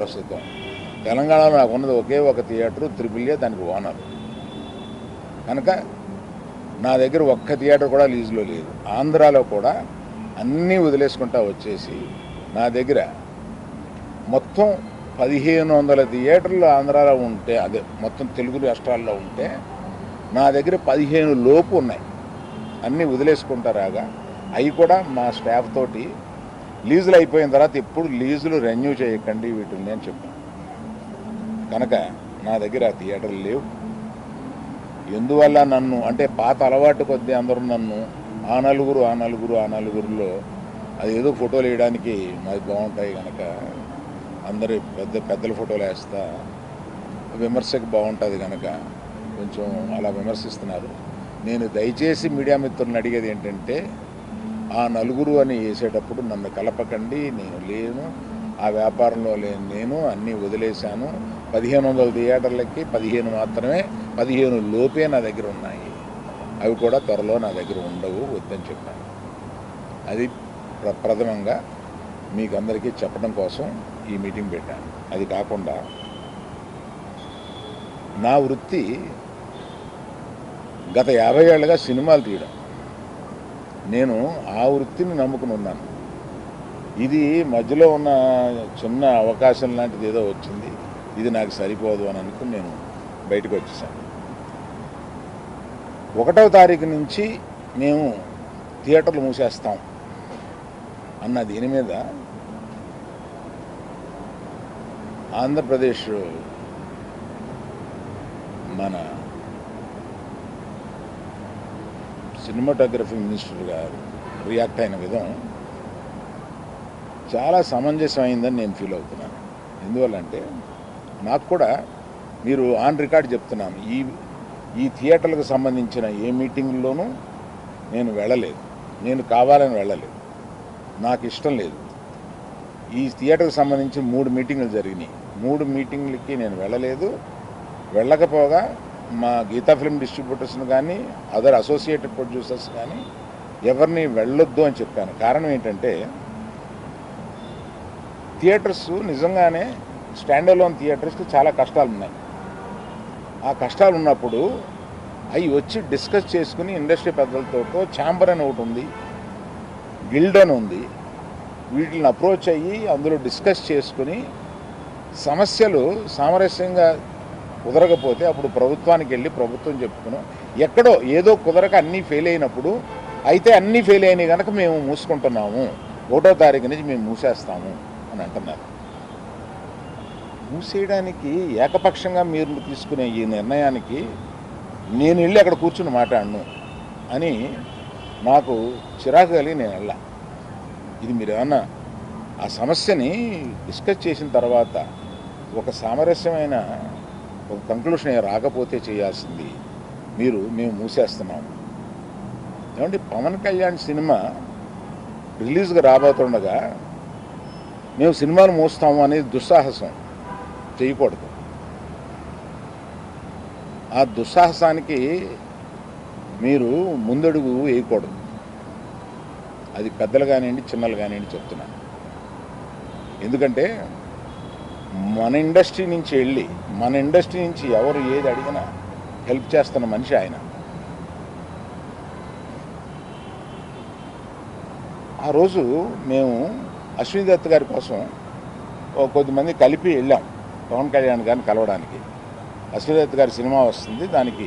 ప్రస్తుతం. తెలంగాణలో నాకు ఉన్నది ఒకే ఒక థియేటరు, త్రిపుల్ఏ, దానికి ఓనర్. కనుక నా దగ్గర ఒక్క థియేటర్ కూడా లీజులో లేదు. ఆంధ్రాలో కూడా అన్నీ వదిలేసుకుంటా వచ్చేసి నా దగ్గర మొత్తం 1500 థియేటర్లు ఆంధ్రాలో ఉంటే, అదే మొత్తం తెలుగు రాష్ట్రాల్లో ఉంటే నా దగ్గర 15 లోపు ఉన్నాయి. అన్నీ వదిలేసుకుంటారాగా అవి కూడా మా స్టాఫ్ తోటి లీజులు అయిపోయిన తర్వాత ఎప్పుడు లీజులు రెన్యూ చేయకండి వీటిని అని చెప్పాను. కనుక నా దగ్గర ఆ థియేటర్లు లేవు. ఎందువల్ల నన్ను అంటే పాత అలవాటు కొద్దీ అందరూ నన్ను ఆ నలుగురులో అది ఏదో ఫోటోలు వేయడానికి మాది బాగుంటాయి కనుక అందరు పెద్దల ఫోటోలు వేస్తా విమర్శకు బాగుంటుంది కనుక కొంచెం అలా విమర్శిస్తున్నారు. నేను దయచేసి మీడియా మిత్రులను అడిగేది ఏంటంటే, ఆ నలుగురు అని వేసేటప్పుడు నన్ను కలపకండి. నేను లేను, ఆ వ్యాపారంలో లేను. నేను అన్నీ వదిలేశాను. 1500 థియేటర్లకి 15 మాత్రమే, 15 లోపే నా దగ్గర ఉన్నాయి. అవి కూడా త్వరలో నా దగ్గర ఉండవు, వద్దని చెప్పాను. అది ప్రథమంగా మీకు అందరికీ చెప్పడం కోసం ఈ మీటింగ్ పెట్టాను. అది కాకుండా నా వృత్తి గత 50 ఏళ్ళుగా సినిమాలు తీయడం. నేను ఆ వృత్తిని నమ్ముకుని ఉన్నాను. ఇది మధ్యలో ఉన్న చిన్న అవకాశం లాంటిది ఏదో వచ్చింది, ఇది నాకు సరిపోదు అని అనుకుని నేను బయటకు వచ్చేసాను. 1వ తారీఖు నుంచి మేము థియేటర్లు మూసేస్తాం అన్న దీని మీద ఆంధ్రప్రదేశ్ మన సినిమాటోగ్రఫీ మినిస్టర్ గారు రియాక్ట్ అయిన విధం చాలా సమంజసమైందని నేను ఫీల్ అవుతున్నాను. ఎందువల్లంటే నాకు కూడా మీరు ఆన్ రికార్డ్ చెప్తున్నాను, ఈ థియేటర్లకు సంబంధించిన ఏ మీటింగ్లోనూ నేను వెళ్ళలేదు. నేను కావాలని వెళ్ళలేదు, నాకు ఇష్టం లేదు. ఈ థియేటర్కి సంబంధించి 3 మీటింగులు జరిగినాయి. 3 మీటింగ్లకి నేను వెళ్ళలేదు. వెళ్ళకపోగా మా గీతా ఫిల్మ్ డిస్ట్రిబ్యూటర్స్ని కానీ అదర్ అసోసియేటెడ్ ప్రొడ్యూసర్స్ కానీ ఎవరిని వెళ్ళొద్దు అని చెప్పాను. కారణం ఏంటంటే, థియేటర్స్ నిజంగానే స్టాండ్ అలోన్ థియేటర్స్కి చాలా కష్టాలు ఉన్నాయి. ఆ కష్టాలు ఉన్నప్పుడు అవి వచ్చి డిస్కస్ చేసుకుని ఇండస్ట్రీ పెద్దలతో ఛాంబర్ అని ఒకటి ఉంది, గిల్డ్ అని ఉంది, వీటిని అప్రోచ్ అయ్యి అందులో డిస్కస్ చేసుకుని సమస్యలు సామరస్యంగా కుదరకపోతే అప్పుడు ప్రభుత్వానికి వెళ్ళి ప్రభుత్వం చెప్పుకున్నాం. ఎక్కడో ఏదో కుదరక అన్నీ ఫెయిల్ అయినప్పుడు, అయితే అన్నీ ఫెయిల్ అయినాయి కనుక మేము మూసుకుంటున్నాము, 1వ తారీఖు నుంచి మేము మూసేస్తాము అని అంటున్నారు. మూసేయడానికి ఏకపక్షంగా మీరు తీసుకునే ఈ నిర్ణయానికి నేను వెళ్ళి అక్కడ కూర్చుని మాట్లాడను అని నాకు చిరాకు కలిగి నేను వెళ్ళా. ఇది మీరు ఏమన్నా ఆ సమస్యని డిస్కస్ చేసిన తర్వాత ఒక సామరస్యమైన ఒక కంక్లూషన్ రాకపోతే చేయాల్సింది మేము మూసేస్తున్నాము. ఏమంటే పవన్ కళ్యాణ్ సినిమా రిలీజ్గా రాబోతుండగా మేము సినిమాలు మూస్తాము అనేది దుస్సాహసం చేయకూడదు. ఆ దుస్సాహసానికి మీరు ముందడుగు వేయకూడదు. అది పెద్దలు కానివ్వండి, చిన్నలు కానివ్వండి చెప్తున్నాను. ఎందుకంటే మన ఇండస్ట్రీ నుంచి వెళ్ళి మన ఇండస్ట్రీ నుంచి ఎవరు ఏది అడిగినా హెల్ప్ చేస్తున్న మనిషి ఆయన. ఆ రోజు మేము అశ్విని దత్ గారి కోసం కొద్దిమంది కలిపి వెళ్ళాం పవన్ కళ్యాణ్ గారిని కలవడానికి. అశ్విని దత్ గారి సినిమా వస్తుంది, దానికి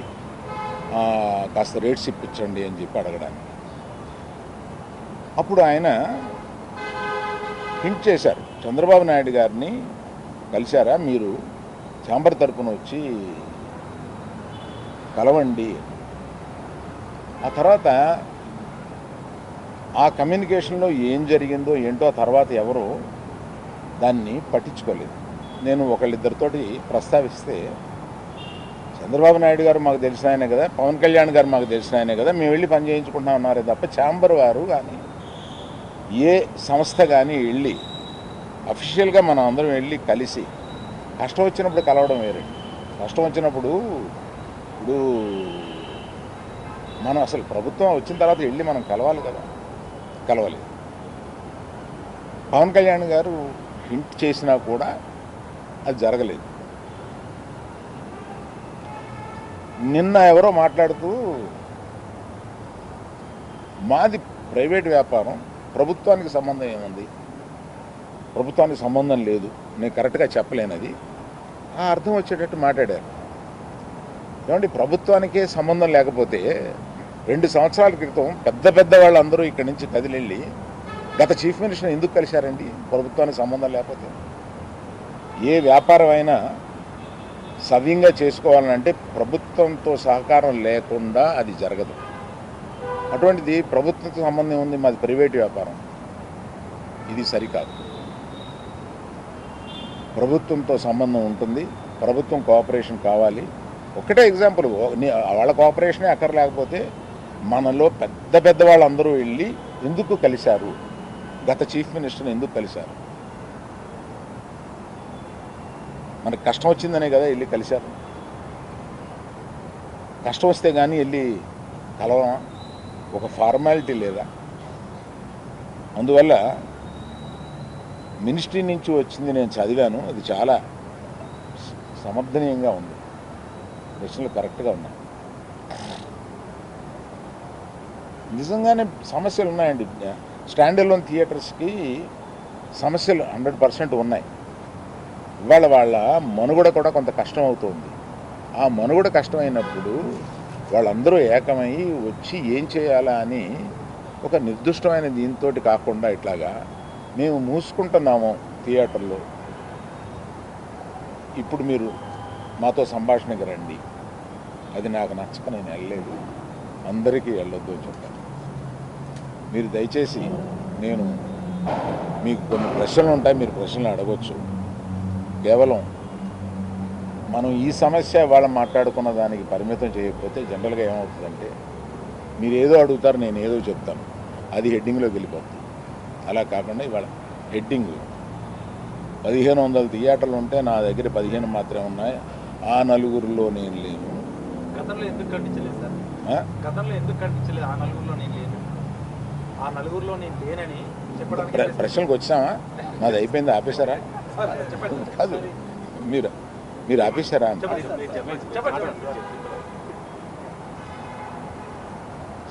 కాస్త రేట్స్ ఇప్పించండి అని చెప్పి అడగడానికి. అప్పుడు ఆయన హింట్ చేశారు, చంద్రబాబు నాయుడు గారిని కలిశారా, మీరు ఛాంబర్ తరపున వచ్చి కలవండి. ఆ తర్వాత ఆ కమ్యూనికేషన్లో ఏం జరిగిందో ఏంటో ఆ తర్వాత ఎవరు దాన్ని పట్టించుకోలేదు. నేను ఒకళ్ళిద్దరితోటి ప్రస్తావిస్తే, చంద్రబాబు నాయుడు గారు మాకు తెలిసిన ఆయనే కదా, పవన్ కళ్యాణ్ గారు మాకు తెలిసిన ఆయనే కదా, మేము వెళ్ళి పని చేయించుకుంటున్నాం అన్నారే తప్ప ఛాంబర్ వారు కానీ ఏ సంస్థ కానీ వెళ్ళి అఫీషియల్గా మనం అందరం వెళ్ళి కలిసి కష్టం వచ్చినప్పుడు కలవడం వేరే. కష్టం వచ్చినప్పుడు ఇప్పుడు మనం అసలు ప్రభుత్వం వచ్చిన తర్వాత వెళ్ళి మనం కలవాలి కదా, కలవలేదు. పవన్ కళ్యాణ్ గారు హింట్ చేసినా కూడా అది జరగలేదు. నిన్న ఎవరో మాట్లాడుతూ మాది ప్రైవేట్ వ్యాపారం, ప్రభుత్వానికి సంబంధం ఏముంది, ప్రభుత్వానికి సంబంధం లేదు, నేను కరెక్ట్గా చెప్పలేనది, ఆ అర్థం వచ్చేటట్టు మాట్లాడారు. ఏమండి, ప్రభుత్వానికే సంబంధం లేకపోతే 2 సంవత్సరాల క్రితం పెద్ద వాళ్ళందరూ ఇక్కడి నుంచి కదిలెళ్ళి గత చీఫ్ మినిస్టర్ ఎందుకు కలిశారండి? ప్రభుత్వానికి సంబంధం లేకపోతే. ఏ వ్యాపారం అయినా సవ్యంగా చేసుకోవాలంటే ప్రభుత్వంతో సహకారం లేకుండా అది జరగదు. అటువంటిది ప్రభుత్వంతో సంబంధం ఉంది, మాది ప్రైవేట్ వ్యాపారం, ఇది సరికాదు. ప్రభుత్వంతో సంబంధం ఉంటుంది, ప్రభుత్వం కోఆపరేషన్ కావాలి. ఒకటే ఎగ్జాంపుల్, వాళ్ళ కోఆపరేషనే అక్కర్లేకపోతే మనలో పెద్ద వాళ్ళందరూ వెళ్ళి ఎందుకు కలిశారు, గత చీఫ్ మినిస్టర్ని ఎందుకు కలిశారు? మనకు కష్టం వచ్చిందనే కదా వెళ్ళి కలిశారు. కష్టం వస్తే కానీ వెళ్ళి కలవమా? ఒక ఫార్మాలిటీ లేదా? అందువల్ల మినిస్ట్రీ నుంచి వచ్చింది నేను చదివాను, అది చాలా సమర్థనీయంగా ఉంది, ప్రశ్నలు కరెక్ట్గా ఉన్నాయి. నిజంగానే సమస్యలు ఉన్నాయండి. స్టాండ్ అలోన్ థియేటర్స్కి సమస్యలు 100% ఉన్నాయి. ఇవాళ వాళ్ళ మనుగడ కూడా కొంత కష్టం అవుతుంది. ఆ మనుగడ కష్టమైనప్పుడు వాళ్ళందరూ ఏకమై వచ్చి ఏం చేయాలా అని ఒక నిర్దిష్టమైన దీంతో కాకుండా ఇట్లాగా మేము మూసుకుంటున్నాము థియేటర్లో, ఇప్పుడు మీరు మాతో సంభాషణకి రండి, అది నాకు నచ్చక నేను వెళ్ళలేదు, అందరికీ వెళ్ళొద్దు అని చెప్పాను. మీరు దయచేసి, నేను మీకు కొన్ని ప్రశ్నలు ఉంటాయి, మీరు ప్రశ్నలు అడగవచ్చు. కేవలం మనం ఈ సమస్య వాళ్ళ మాట్లాడుకున్న దానికి పరిమితం చేయకపోతే జనరల్గా ఏమవుతుందంటే మీరు ఏదో అడుగుతారు, నేను ఏదో చెప్తాను, అది హెడ్డింగ్లోకి వెళ్ళిపోతుంది. అలా కాకుండా ఇవాళ హెడ్డింగ్ 1500 థియేటర్లు ఉంటే నా దగ్గర 15 మాత్రమే ఉన్నాయి, ఆ నలుగురిలో నేను లేను. గతంలో ఎందుకు కట్టించలేదు సార్? గతంలో ఎందుకు కట్టించలేదు? ఆ నలుగురిలో నేను లేనని చెప్పడానికి ప్రశ్నలకు వచ్చామా? నాది అయిపోయింది, ఆపేశారా? కాదు, మీరు ఆపేశారా?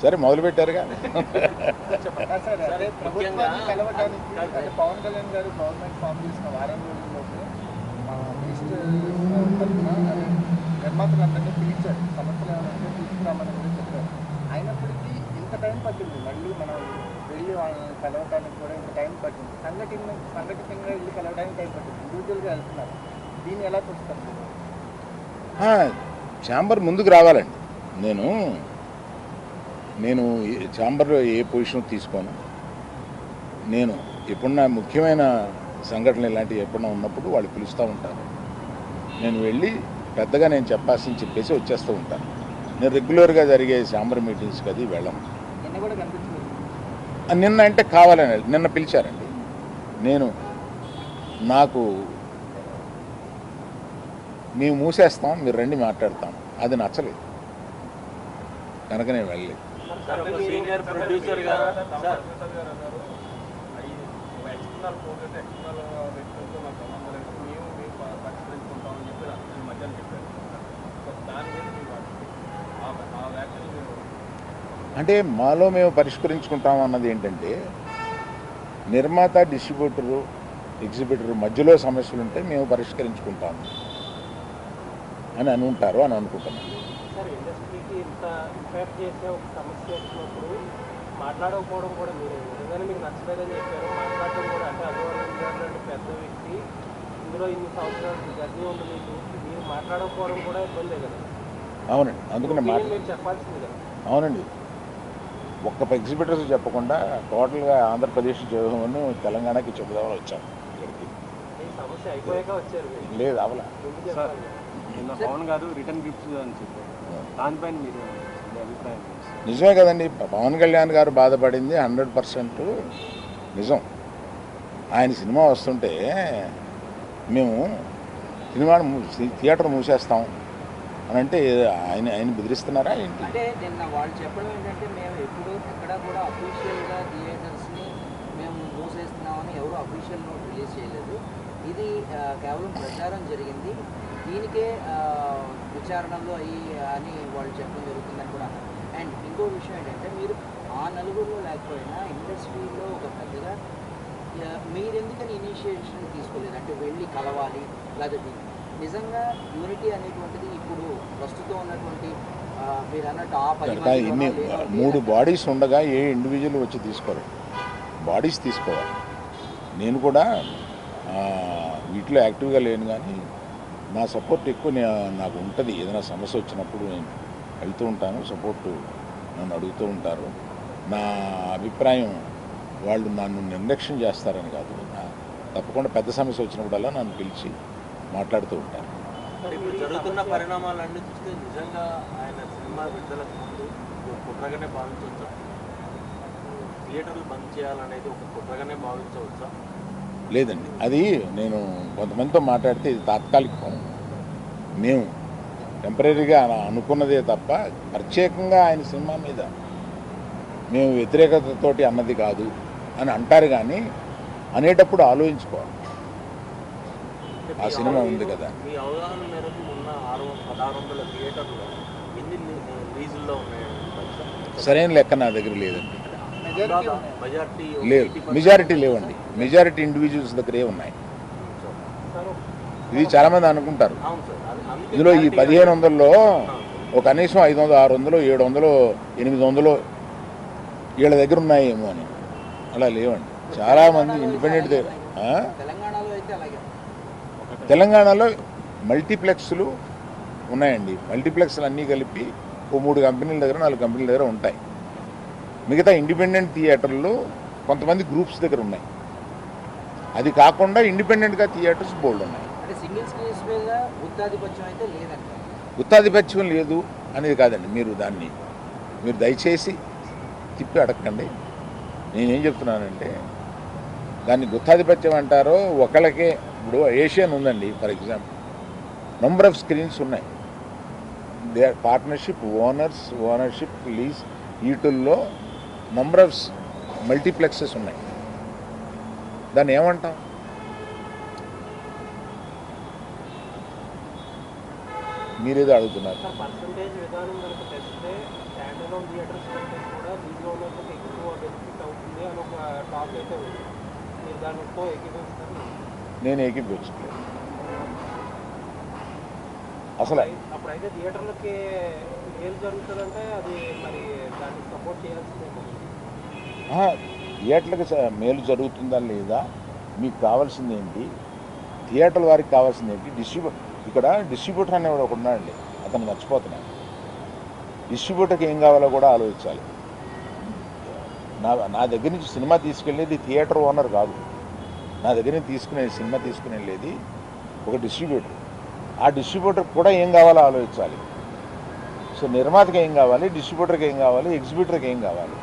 సరే, మొదలు పెట్టారుగా. పవన్ కళ్యాణ్ గారు గవర్నమెంట్ ఫామ్ చేసిన వారం రోజుల్లోనే నిర్మాతలందరినీ పిలిచారు, సమస్యలు ఏమైనా తీసుకురామని కూడా చెప్పారు. అయినప్పటికీ ఇంత టైం పట్టింది, మళ్ళీ మనం వెళ్ళి వాళ్ళని కలవడానికి కూడా ఇంత టైం పట్టింది. సంఘటితంగా వెళ్ళి కలవడానికి టైం పట్టింది, ఇండివిజువల్గా వెళ్తున్నారు. దీన్ని ఎలా చూస్తారు? ఛాంబర్ ముందుకు రావాలండి. నేను ఛాంబర్లో ఏ పొజిషన్ తీసుకోను. నేను ఎప్పుడన్నా ముఖ్యమైన సంఘటనలు ఇలాంటివి ఎప్పుడన్నా ఉన్నప్పుడు వాళ్ళు పిలుస్తూ ఉంటారు, నేను వెళ్ళి పెద్దగా నేను చెప్పాల్సింది చెప్పేసి వచ్చేస్తూ ఉంటాను. నేను రెగ్యులర్గా జరిగే ఛాంబర్ మీటింగ్స్కి అది వెళ్ళను. నిన్న అంటే కావాలని నిన్న పిలిచారండి. మేము మూసేస్తాం, మీరు రండి మాట్లాడతాం, అది నచ్చలేదు కనుక నేను వెళ్ళలేదు. సీనియర్ ప్రొడ్యూసర్ గారు అంటే మాలో మేము పరిష్కరించుకుంటాం అన్నది ఏంటంటే, నిర్మాత, డిస్ట్రిబ్యూటరు, ఎగ్జిబిటరు మధ్యలో సమస్యలు ఉంటే మేము పరిష్కరించుకుంటాము అని అనుకుంటారు అని అనుకుంటున్నాను. సార్, ఇండస్ట్రీకి ఇంత ఇంపాక్ట్ చేసే ఒక సమస్య వచ్చినప్పుడు మాట్లాడకపోవడం కూడా మీరు నిజంగానే మీకు నచ్చలేదని చెప్పారు. మాట్లాడటం కూడా అంటే అటువంటి పెద్ద వ్యక్తి, ఇందులో ఇన్ని సంవత్సరాలు జర్నీ ఉంది మీకు, మీరు మాట్లాడకపోవడం కూడా ఇబ్బందే కదా? అవునండి, అందుకనే మీరు చెప్పాల్సింది కదా. అవునండి, ఒక్క ఎగ్జిబిటర్స్ చెప్పకుండా టోటల్గా ఆంధ్రప్రదేశ్ చేయమని తెలంగాణకి చెబుదామని వచ్చాము ఇక్కడికి. ఈ సమస్య అయిపోయాక వచ్చారు? లేదు, అవలా. నిన్న పవన్ గారు రిటర్న్ గిఫ్ట్స్ అని చెప్పారు, దానిపైన మీరు అభిప్రాయం? నిజమే కదండి, పవన్ కళ్యాణ్ గారు బాధపడింది 100% నిజం. ఆయన సినిమా వస్తుంటే మేము థియేటర్ మూసేస్తాం అని అంటే ఆయన బెదిరిస్తున్నారా ఏంటి? అంటే నిన్న వాళ్ళు చెప్పడం ఏంటంటే, మేము ఎప్పుడు ఎక్కడ కూడా అఫీషియల్గా థియేటర్స్ని మేము మూసేస్తున్నామని ఎవరు అఫీషియల్ నోట్ రిలీజ్ చేయలేదు. ఇది కేవలం ప్రచారం జరిగింది, దీనికే విచారణలో అయ్యి అని వాళ్ళు చెప్పడం జరుగుతుందని కూడా అన్నారు. అండ్ ఇంకో విషయం ఏంటంటే మీరు ఆ నలుగురిలో లేకపోయినా ఇండస్ట్రీలో ఒక పెద్దగా మీరు ఎందుకని ఇనిషియేషన్ తీసుకోలేదు, అంటే వెళ్ళి కలవాలి లేకపోతే నిజంగా యూనిటీ అనేటువంటిది ఇప్పుడు ప్రస్తుతం ఉన్నటువంటి మీరు అన్నట్టు ఆ 10 కనుక ఇన్ని 3 బాడీస్ ఉండగా ఏ ఇండివిజువల్ వచ్చి తీసుకోరు, బాడీస్ తీసుకోవాలి. నేను కూడా వీటిలో యాక్టివ్గా లేను, కానీ నా సపోర్ట్ ఎక్కువ నాకు ఉంటుంది. ఏదైనా సమస్య వచ్చినప్పుడు నేను వెళ్తూ ఉంటాను, సపోర్టు నన్ను అడుగుతూ ఉంటారు. నా అభిప్రాయం వాళ్ళు నన్ను నిర్లక్ష్యం చేస్తారని కాదు, తప్పకుండా పెద్ద సమస్య వచ్చినప్పుడల్లా నన్ను పిలిచి మాట్లాడుతూ ఉంటారు. ఇప్పుడు జరుగుతున్న పరిణామాలన్నీ చూస్తే నిజంగా ఆయన సినిమా విడుదలకు ముందు కుట్రగానే భావించవచ్చా? థియేటర్లు బంద్ చేయాలనేది ఒక కుట్రగానే భావించవచ్చా? లేదండి, అది నేను కొంతమందితో మాట్లాడితే ఇది తాత్కాలికం. మేము టెంపరీగా అనుకున్నదే తప్ప ప్రత్యేకంగా ఆయన సినిమా మీద మేము వ్యతిరేకతతోటి అన్నది కాదు అని అంటారు, కానీ అనేటప్పుడు ఆలోచించుకోవాలి. ఆ సినిమా ఉంది కదా. మీ అవగాహన మేరకు ఉన్న 1600 థియేటర్లు ఎన్ని లీజుల్లో ఉన్నాయండి? సరైన లెక్క నా దగ్గర లేదండి. మెజారిటీ లేదు, మెజారిటీ లేవండి. మెజారిటీ ఇండివిజువల్స్ దగ్గరే ఉన్నాయి. ఇది చాలామంది అనుకుంటారు అవును సార్, ఇందులో ఈ 1500లో ఒక కనీసం 500, 600, 700, 800 వీళ్ళ దగ్గర ఉన్నాయేమో అని. అలా లేవండి. చాలామంది ఇండిపెండెంట్ దగ్గర. తెలంగాణలో అయితే అలాగే తెలంగాణలో మల్టీప్లెక్స్లు ఉన్నాయండి. మల్టీప్లెక్స్లు అన్నీ కలిపి ఓ 3 కంపెనీల దగ్గర 4 కంపెనీల దగ్గర ఉంటాయి. మిగతా ఇండిపెండెంట్ థియేటర్లు కొంతమంది గ్రూప్స్ దగ్గర ఉన్నాయి. అది కాకుండా ఇండిపెండెంట్గా థియేటర్స్ బోల్డ్ ఉన్నాయి. అంటే సింగిల్ స్క్రీన్స్ మీద గుత్తాధిపత్యం అయితే లేదంట. గుత్తాధిపత్యం లేదు అనేది కాదండి. మీరు దయచేసి తిప్పి అడగండి. నేనేం చెప్తున్నానంటే దాన్ని గుత్తాధిపత్యం అంటారో ఒకళ్ళకే. ఇప్పుడు ఏషియన్ ఉందండి for example, number of screens ఉన్నాయి. దే పార్ట్నర్షిప్, ఓనర్షిప్, లీజ్, వీటిల్లో నంబర్ ఆఫ్ మల్టీప్లెక్సెస్ ఉన్నాయి. దాన్ని ఏమంటాం? మీరేదో అడుగుతున్నారు. పర్సంటేజ్ విధానం కనుక తెస్తే స్టాండ్ అలోన్ థియేటర్స్ కంటే కూడా లీజ్ ఓనర్లకు ఎక్కువ బెనిఫిట్ అవుతుంది అని ఒక టాక్ అయితే ఉంది. మీరు దానితో ఏకీభవిస్తారు? నేను ఏకీభవించట్లేదు అసలు. అప్పుడైతే థియేటర్లకి ఏం జరుగుతుందంటే అది మరి దాన్ని సపోర్ట్ చేయాల్సిందే. థియేటర్లకు మేలు జరుగుతుందా లేదా, మీకు కావాల్సింది ఏంటి, థియేటర్ల వారికి కావాల్సింది ఏంటి? ఇక్కడ డిస్ట్రిబ్యూటర్ అనేవాడు ఒకడు ఉన్నాడండి, అతను మర్చిపోతున్నాను. డిస్ట్రిబ్యూటర్కి ఏం కావాలో కూడా ఆలోచించాలి. నా దగ్గర నుంచి సినిమా తీసుకెళ్ళేది థియేటర్ ఓనర్ కాదు. నా దగ్గర నుంచి సినిమా తీసుకుని వెళ్ళేది ఒక డిస్ట్రిబ్యూటర్. ఆ డిస్ట్రిబ్యూటర్కి కూడా ఏం కావాలో ఆలోచించాలి. సో నిర్మాతకి ఏం కావాలి, డిస్ట్రిబ్యూటర్కి ఏం కావాలి, ఎగ్జిబ్యూటర్కి ఏం కావాలి.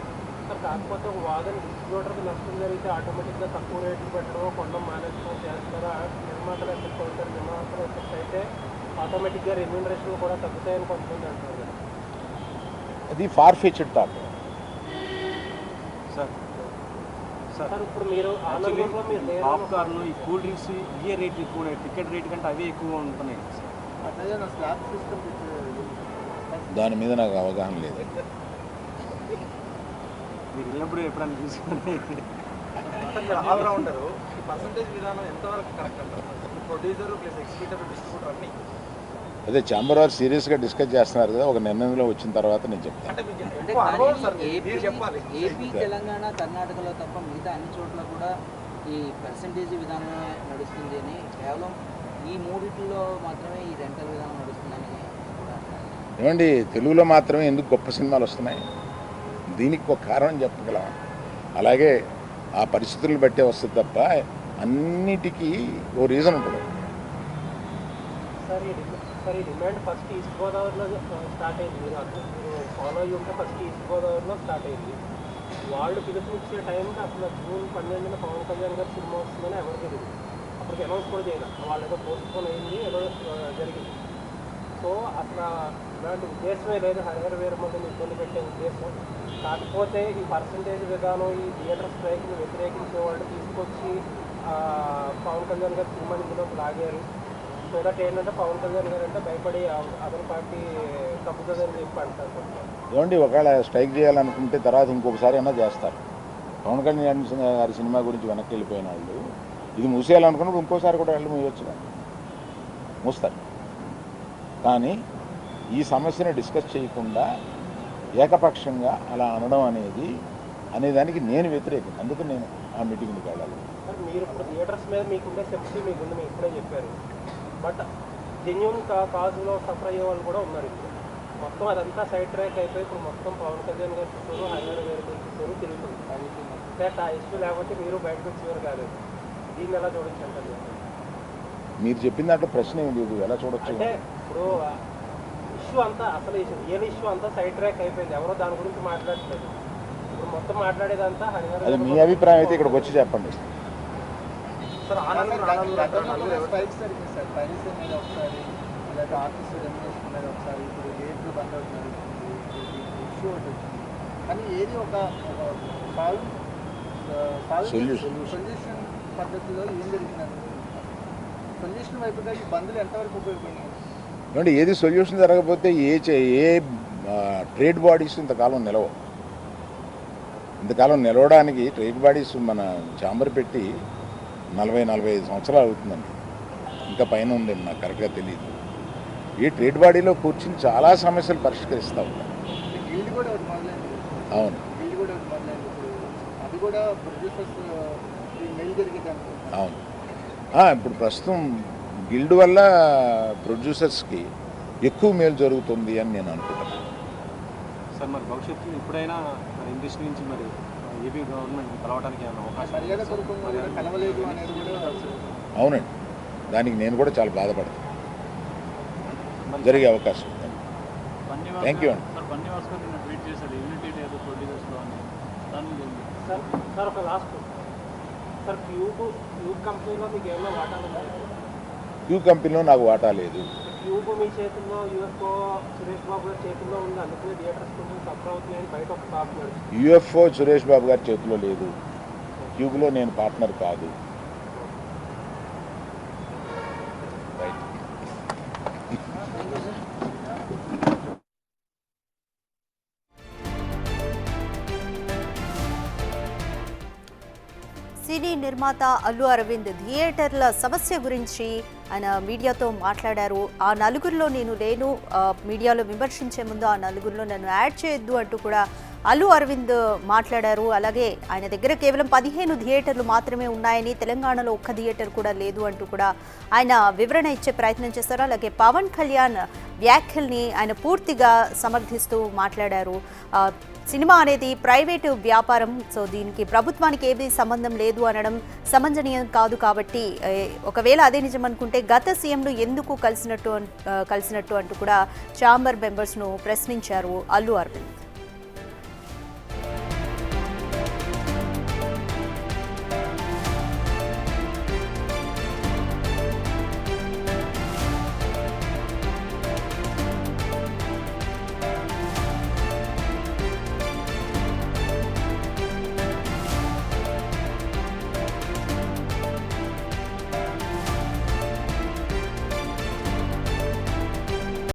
కాకపోతే ఒక వాదన డిస్ట్రిబ్యూటర్కి నష్టం జరిగితే ఆటోమేటిక్గా తక్కువ రేట్లు పెట్టడం, కొనడం మానేసుకోవడం చేస్తారా? నిర్మాతలు ఎఫెక్ట్ అవుతారు. నిర్మాతలు ఎఫెక్ట్ అయితే ఆటోమేటిక్గా రెమ్యూనరేషన్ కూడా తగ్గుతాయని కొంతమంది అంటారు కదా. అది ఫార్ ఫెచ్డ్ థాట్. సార్ ఇప్పుడు మీరు పాప్కార్న్, ఈ కూల్ డ్రింక్స్ ఇవే రేట్ ఎక్కువ ఉన్నాయి, టికెట్ రేట్ కంటే అవే ఎక్కువ ఉంటున్నాయి. దాని మీద నాకు అవగాహన లేదు. మీరు వెళ్ళినప్పుడు ఎప్పుడైనా తీసుకుని ఆల్రౌండరు ఈ పర్సంటేజ్ విధానం ఎంతవరకు కరెక్ట్ అంటారు? ప్రొడ్యూసర్ ప్లస్ ఎగ్జిక్యూటివ్, డిస్ట్రిబ్యూటర్ అన్ని అదే ఛాంబర్ వారు సీరియస్గా డిస్కస్ చేస్తున్నారు కదా, ఒక నిర్ణయంలో వచ్చిన తర్వాత నేను చెప్తాను. అంటే మీకు అంటే ఎక్కువ అనుభవం సార్, మీరు చెప్పాలి. ఏపీ, తెలంగాణ, కర్ణాటకలో తప్ప మిగతా అన్ని చోట్ల కూడా ఈ పర్సంటేజ్ విధానమే నడుస్తుంది అని, కేవలం ఈ మూడిట్లో మాత్రమే ఈ రెంటల్ విధానం నడుస్తుందని కూడా అంటారు. ఏమండి, తెలుగులో మాత్రమే ఎందుకు గొప్ప సినిమాలు వస్తున్నాయి? దీనికి ఒక కారణం చెప్పగలం. అలాగే ఆ పరిస్థితులను బట్టే వస్తుంది తప్ప అన్నిటికీ ఓ రీజన్ ఉంటుంది. సార్ ఈ డిమాండ్ ఫస్ట్ ఈస్ట్ గోదావరిలో స్టార్ట్ అయింది. మీరు ఫాలో అయ్యి ఉంటే ఫస్ట్ ఈస్ట్ గోదావరిలో స్టార్ట్ అయింది. వాళ్ళు పిలుపునిచ్చే టైంకి అసలు జూన్ 12న పవన్ కళ్యాణ్ గారు సినిమా వస్తుందని ఎవరికి తెలియదు. అప్పటికి అనౌన్స్ కూడా చేయలేదు. వాళ్ళు ఏదో పోస్ట్పోన్ అయింది, ఏదో జరిగింది. సో అసలు ఇలాంటి ఉద్దేశమే లేదు హరిహర వీరమల్లిని ఇబ్బంది పెట్టే ఉద్దేశం. కాకపోతే ఈ పర్సంటేజ్ విధానం, ఈ థియేటర్ స్ట్రైక్ని వ్యతిరేకించే వాళ్ళు తీసుకొచ్చి పవన్ కళ్యాణ్ గారు సినిమాని ఇందులోకి లాగారు. సో దట్ ఏంటంటే పవన్ కళ్యాణ్ గారు అంటే భయపడి అదర్ పార్టీ తప్పుతుందని చెప్పి అంటారు. ఏమండి, ఒకవేళ స్ట్రైక్ చేయాలనుకుంటే తర్వాత ఇంకొకసారి అయినా చేస్తారు. పవన్ కళ్యాణ్ గారి సినిమా గురించి వెనక్కి వెళ్ళిపోయిన వాళ్ళు ఇది మూసేయాలనుకున్నప్పుడు ఇంకోసారి కూడా వెళ్ళి మూయొచ్చుగా, మూస్తారు. కానీ ఈ సమస్యను డిస్కస్ చేయకుండా ఏకపక్షంగా అలా అనడం అనేదానికి నేను వ్యతిరేకం. అందుకని నేను ఆ మీటింగ్కి వెళ్ళాలి. సార్, మీరు ఇప్పుడు థియేటర్స్ మీద మీకుండే సింపతి మీకుంది, మీరు ఇప్పుడే చెప్పారు. బట్ జెన్యున్ కాజులో సఫర్ అయ్యే వాళ్ళు కూడా ఉన్నారు. ఇప్పుడు మొత్తం అదంతా సైడ్ ట్రాక్ అయిపోయి ఇప్పుడు మొత్తం పవన్ కళ్యాణ్ గారు చుట్టూరు, హరిహర గారి చుట్టూరు తిరుగుతుంది. ఆ ఇష్యూ లేకపోతే మీరు బయటకు వచ్చేవారు కాదు. దీన్ని ఎలా చూడొచ్చు అంటారు? మీరు చెప్పిన దాంట్లో ప్రశ్న ఏం లేదు, ఎలా చూడొచ్చు అంటే ఇప్పుడు ఇష్యూ అంతా అసలు రియల్ ఇష్యూ అంతా సైడ్ ట్రాక్ అయిపోయింది. ఎవరో దాని గురించి మాట్లాడట్లేదు. ఇప్పుడు మొత్తం మాట్లాడేదంతా హరిహర. అది మీ అభిప్రాయం అయితే ఇక్కడికి వచ్చి చెప్పండి. స్ట్రైక్స్ జరిగింది సార్, ప్రైస్ మీద ఒకసారి, లేదా ఆర్టిస్ట్ రెమ్యునరేషన్ మీద ఒకసారి, ఇప్పుడు రేట్లు బంద్ అవుతున్నారు, ఇష్యూ ఒకటి వచ్చింది. కానీ ఏది ఒక సొల్యూషన్ పద్ధతిలో ఏం జరిగిందని, సొల్యూషన్ వైపుగా ఈ బంధులు ఎంతవరకు ఉపయోగపడినాయి? ఏమంటే ఏది సొల్యూషన్ జరగకపోతే ఏ ట్రేడ్ బాడీస్ ఇంతకాలం నిలవు. ఇంతకాలం నిలవడానికి ట్రేడ్ బాడీస్ మన ఛాంబర్ పెట్టి 40-45 సంవత్సరాలు అవుతుందండి. ఇంకా పైన ఉందండి, నాకు కరెక్ట్గా తెలియదు. ఈ ట్రేడ్ బాడీలో కూర్చుని చాలా సమస్యలు పరిష్కరిస్తూ ఉంటాం. గిల్డ్ కూడా ఒకటి మొదలైంది. అవును, గిల్డ్ కూడా ఒకటి మొదలైంది. ఇప్పుడు అది కూడా ప్రొడ్యూసర్స్ మెయిల్ జరిగేది అనుకుంటున్నాను. అవును. ఇప్పుడు ప్రస్తుతం గిల్డ్ వల్ల ప్రొడ్యూసర్స్కి ఎక్కువ మేలు జరుగుతుంది అని నేను అనుకుంటున్నాను. సార్, మరి భవిష్యత్తులో ఎప్పుడైనా ఇండస్ట్రీ నుంచి మరి ఏపీ గవర్నమెంట్ కలవడానికి అవకాశం? మర్యాద పూర్వకంగా కూడా కలవలేదు అనేది కూడా అవునండి, దానికి నేను కూడా చాలా బాధపడతాను. జరిగే అవకాశం. థ్యాంక్ యూ అండి. సార్ ఒక లాస్ట్ సార్, క్యూబ్ కంపెనీలో మీకు ఏమైనా వాటాలు ఉన్నాయి? క్యూ కంపెనీలో నాకు వాటా లేదు. క్యూబ్ మీ చేతుల్లో, యూఎఫ్ఓ సురేష్ బాబు గారి చేతుల్లో ఉంది, అందుకనే థియేటర్స్ కొంచెం సఫర్ అవుతున్నాయని బయట ఒక టాక్ నడుస్తుంది. యూఎఫ్ఓ సురేష్ బాబు గారి చేతిలో లేదు. క్యూబ్లో నేను పార్ట్నర్ కాదు. రైట్. సినీ నిర్మాత అల్లు అరవింద్ థియేటర్ల సమస్య గురించి ఆయన మీడియాతో మాట్లాడారు. ఆ నలుగురిలో నేను లేను, మీడియాలో విమర్శించే ముందు ఆ నలుగురిలో నన్ను యాడ్ చేయొద్దు అంటూ కూడా అల్లు అరవింద్ మాట్లాడారు. అలాగే ఆయన దగ్గర కేవలం 15 థియేటర్లు మాత్రమే ఉన్నాయని, తెలంగాణలో ఒక్క థియేటర్ కూడా లేదు అంటూ కూడా ఆయన వివరణ ఇచ్చే ప్రయత్నం చేశారు. అలాగే పవన్ కళ్యాణ్ వ్యాఖ్యల్ని ఆయన పూర్తిగా సమర్థిస్తూ మాట్లాడారు. సినిమా అనేది ప్రైవేటు వ్యాపారం, సో దీనికి ప్రభుత్వానికి ఏది సంబంధం లేదు అనడం సమంజనీయం కాదు. కాబట్టి ఒకవేళ అదే నిజం అనుకుంటే గత సీఎంలు ఎందుకు కలిసినట్టు అంటూ కూడా ఛాంబర్ మెంబర్స్ను ప్రశ్నించారు అల్లు అరవింద్.